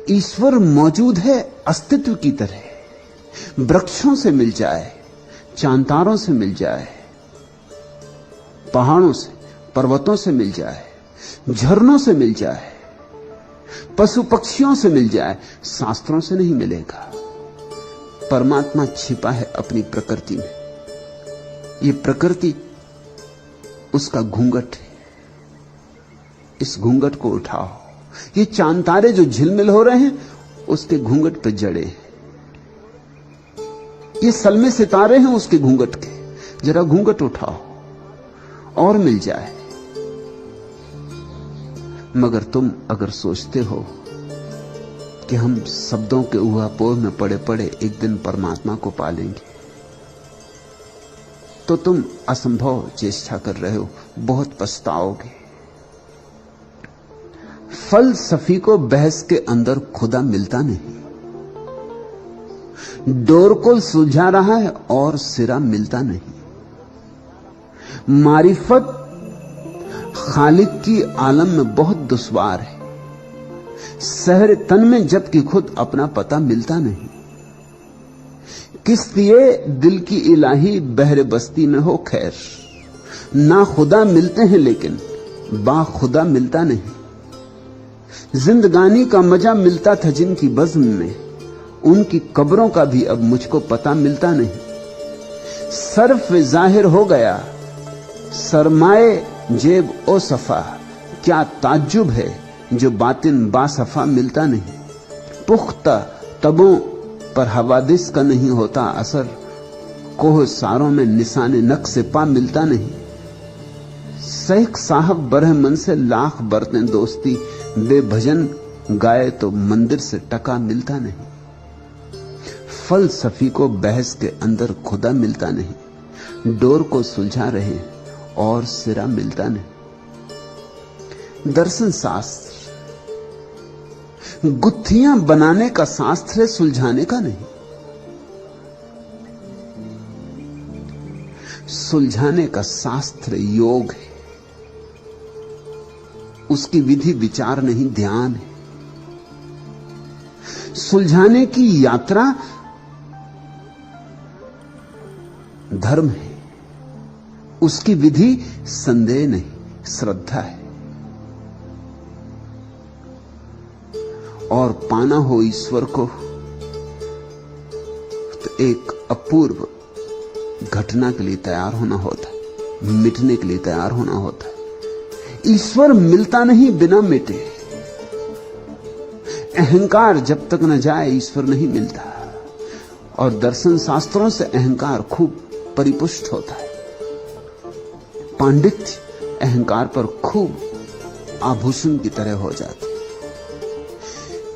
ईश्वर मौजूद है अस्तित्व की तरह। वृक्षों से मिल जाए, चांतारों से मिल जाए, पहाड़ों से, पर्वतों से मिल जाए, झरनों से मिल जाए, पशु पक्षियों से मिल जाए, शास्त्रों से नहीं मिलेगा। परमात्मा छिपा है अपनी प्रकृति में। ये प्रकृति उसका घूंघट है, इस घूंघट को उठाओ। ये चांद तारे जो झिलमिल हो रहे हैं उसके घूंघट पे जड़े हैं, ये सलमे सितारे हैं उसके घूंघट के। जरा घूंघट उठाओ और मिल जाए। मगर तुम अगर सोचते हो कि हम शब्दों के ऊहापोह में पड़े पड़े एक दिन परमात्मा को पालेंगे, तो तुम असंभव चेष्टा कर रहे हो, बहुत पछताओगे। फलसफी को बहस के अंदर खुदा मिलता नहीं, डोर को सुलझा रहा है और सिरा मिलता नहीं। मारिफत खालिक की आलम में बहुत दुश्वार है, शहर तन में जबकि खुद अपना पता मिलता नहीं। किस लिए दिल की इलाही बहरे बस्ती में हो खैर, ना खुदा मिलते हैं लेकिन बा खुदा मिलता नहीं। जिंदगानी का मजा मिलता था जिनकी बज़्म में, उनकी कब्रों का भी अब मुझको पता मिलता नहीं। सर्फ जाहिर हो गया सरमाए जेब ओ सफा, क्या ताज्जुब है जो बातिन बासफा मिलता नहीं। पुख्ता तबों पर हवादिस का नहीं होता असर, कोह सारों में निशाने नक्शे पा मिलता नहीं। शेख साहब बरह मन से लाख बरतें दोस्ती, बेभजन गाए तो मंदिर से टका मिलता नहीं। फलसफी को बहस के अंदर खुदा मिलता नहीं, डोर को सुलझा रहे और सिरा मिलता नहीं। दर्शन शास्त्र गुत्थियां बनाने का शास्त्र है, सुलझाने का नहीं। सुलझाने का शास्त्र योग है, उसकी विधि विचार नहीं ध्यान है। सुलझाने की यात्रा धर्म है, उसकी विधि संदेह नहीं श्रद्धा है। और पाना हो ईश्वर को तो एक अपूर्व घटना के लिए तैयार होना होता है, मिटने के लिए तैयार होना होता है। ईश्वर मिलता नहीं बिना मिटे। अहंकार जब तक न जाए ईश्वर नहीं मिलता। और दर्शन शास्त्रों से अहंकार खूब परिपुष्ट होता है। पांडित्य अहंकार पर खूब आभूषण की तरह हो जाती।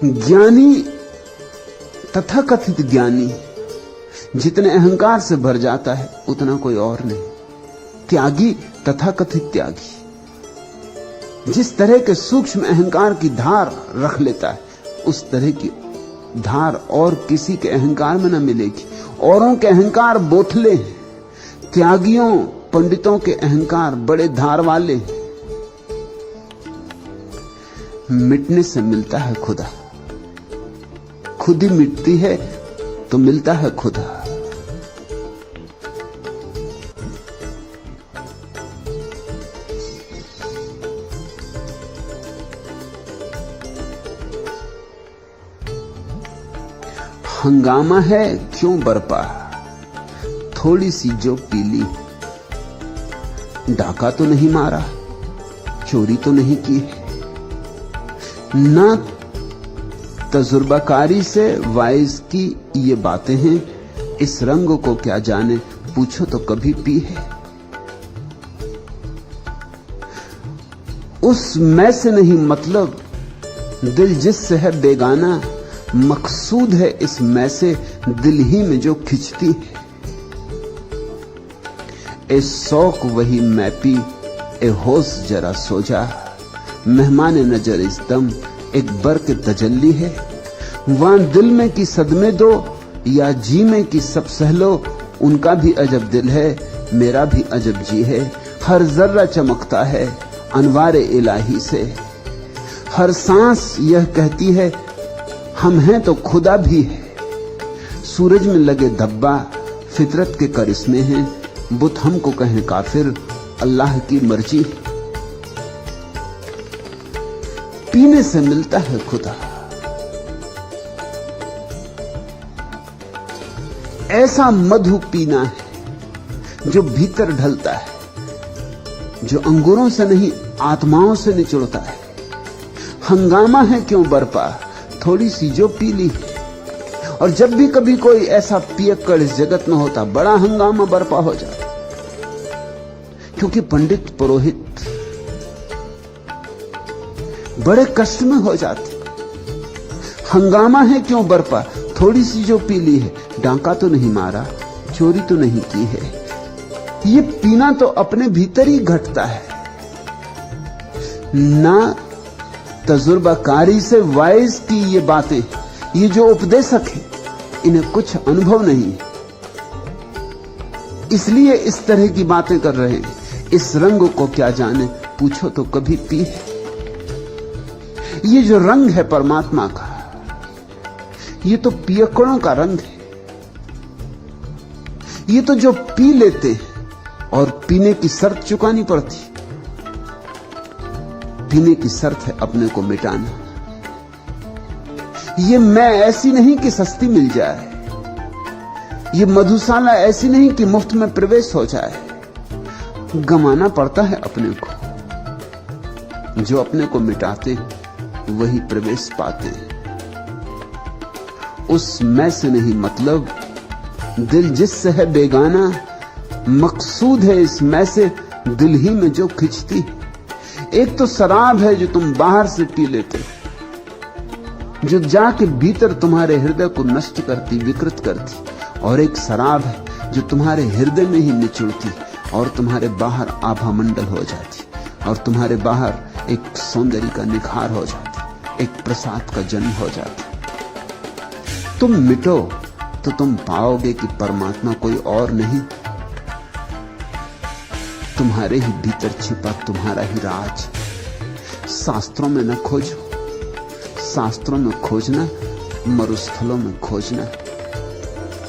ज्ञानी तथाकथित ज्ञानी जितने अहंकार से भर जाता है उतना कोई और नहीं। त्यागी तथाकथित त्यागी जिस तरह के सूक्ष्म अहंकार की धार रख लेता है, उस तरह की धार और किसी के अहंकार में न मिलेगी। औरों के अहंकार बोथले हैं, त्यागियों पंडितों के अहंकार बड़े धार वाले। मिटने से मिलता है खुदा, खुद ही मिटती है तो मिलता है खुदा। हंगामा है क्यों बरपा, थोड़ी सी जो पीली। डाका तो नहीं मारा, चोरी तो नहीं की, ना तजुर्बाकारी से वाइज की ये बातें हैं। इस रंग को क्या जाने, पूछो तो कभी पी है। उस मैं से नहीं मतलब, दिल जिससे है बेगाना। मकसूद है इस मैं से दिल ही में जो खिंचती है। ए शौक वही मैं पी, ए होश जरा सो जा। मेहमान नजर इस दम एक बर के तजल्ली है। वहां दिल में की सदमे दो या जी में की सब सहलो। उनका भी अजब दिल है, मेरा भी अजब जी है। हर जर्रा चमकता है अनवारे इलाही से। हर सांस यह कहती है हम हैं तो खुदा भी है। सूरज में लगे धब्बा फितरत के करिश्मे हैं। बुत हमको कहें काफिर, अल्लाह की मर्जी। पीने से मिलता है खुदा। ऐसा मधु पीना है जो भीतर ढलता है, जो अंगूरों से नहीं आत्माओं से निचुड़ता है। हंगामा है क्यों बरपा, थोड़ी सी जो पी ली। और जब भी कभी कोई ऐसा पियक्कड़ इस जगत में होता, बड़ा हंगामा बरपा हो जाता, क्योंकि पंडित पुरोहित बड़े कष्ट में हो जाते। हंगामा है क्यों बरपा, थोड़ी सी जो पी ली है। डांका तो नहीं मारा, चोरी तो नहीं की है। ये पीना तो अपने भीतर ही घटता है। ना तजुर्बाकारी से वाइज की ये बातें, ये जो उपदेशक है इन्हें कुछ अनुभव नहीं, इसलिए इस तरह की बातें कर रहे हैं। इस रंग को क्या जाने, पूछो तो कभी पी है। ये जो रंग है परमात्मा का, ये तो पियक्कड़ों का रंग है। ये तो जो पी लेते हैं और पीने की शर्त चुकानी पड़ती। पीने की शर्त है अपने को मिटाना। ये मैं ऐसी नहीं कि सस्ती मिल जाए, ये मधुशाला ऐसी नहीं कि मुफ्त में प्रवेश हो जाए। गंवाना पड़ता है अपने को। जो अपने को मिटाते हैं वही प्रवेश पाते हैं। उस मैं से नहीं मतलब, दिल जिससे है बेगाना। मकसूद है इस मैं से दिल ही में जो खिंचती। एक तो शराब है जो तुम बाहर से पी लेते, जो जाके भीतर तुम्हारे हृदय को नष्ट करती, विकृत करती। और एक शराब है जो तुम्हारे हृदय में ही निचुड़ती और तुम्हारे बाहर आभा मंडल हो जाती, और तुम्हारे बाहर एक सौंदर्य का निखार हो जाती, एक प्रसाद का जन्म हो जाता। तुम मिटो तो तुम पाओगे कि परमात्मा कोई और नहीं, तुम्हारे ही भीतर छिपा तुम्हारा ही राज। शास्त्रों में न खोजो, शास्त्रों में खोजना, मरुस्थलों में खोजना,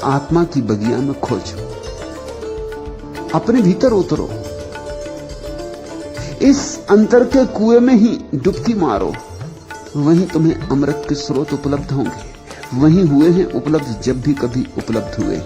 आत्मा की बगिया में खोजो। अपने भीतर उतरो, इस अंतर के कुएं में ही डुबकी मारो। वहीं तुम्हें अमृत के स्रोत उपलब्ध होंगे। वहीं हुए हैं उपलब्ध जब भी कभी उपलब्ध हुए।